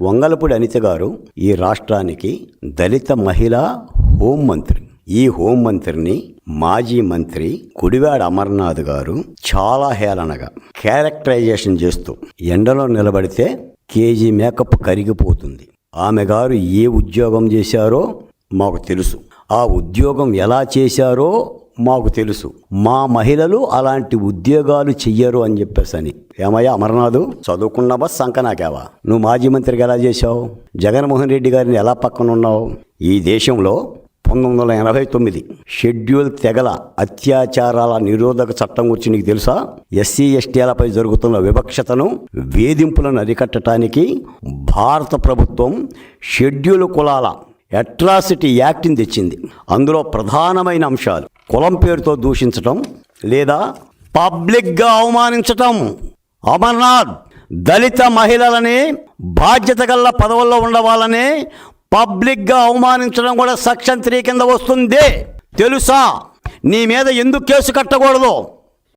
వంగలపూడి అనిత గారు ఈ రాష్ట్రానికి దళిత మహిళా హోంమంత్రి. ఈ హోంమంత్రిని మాజీ మంత్రి గుడివాడ అమర్నాథ్ గారు చాలా హేళనగా క్యారెక్టరైజేషన్ చేస్తూ ఎండలో నిలబడితే కేజీ మేకప్ కరిగిపోతుంది. ఆమె గారు ఏ ఉద్యోగం చేశారో మాకు తెలుసు, ఆ ఉద్యోగం ఎలా చేశారో మాకు తెలుసు. మా మహిళలు అలాంటి ఉద్యోగాలు చెయ్యరు అని చెప్పేసని. ఏమయ్యా అమర్నాథ్, చదువుకున్నావా సంకనాకేవా? నువ్వు మాజీ మంత్రికి ఎలా చేశావు? జగన్మోహన్ రెడ్డి గారిని ఎలా పక్కన ఉన్నావు? ఈ దేశంలో 1989 షెడ్యూల్ తెగల అత్యాచారాల నిరోధక చట్టం గురించి నీకు తెలుసా? ఎస్సీ ఎస్టీలపై జరుగుతున్న వివక్షతను, వేధింపులను అరికట్టడానికి భారత ప్రభుత్వం షెడ్యూల్ కులాల అట్రాసిటీ యాక్ట్ని తెచ్చింది. అందులో ప్రధానమైన అంశాలు కులం పేరుతో దూషించటం లేదా పబ్లిక్గా అవమానించటం. అమర్నాథ్, దళిత మహిళలని బాధ్యత గల పదవుల్లో ఉండవాలని పబ్లిక్గా అవమానించడం కూడా సెక్షన్ 3 కింద వస్తుంది. తెలుసా? నీ మీద ఎందుకు కేసు కట్టకూడదు?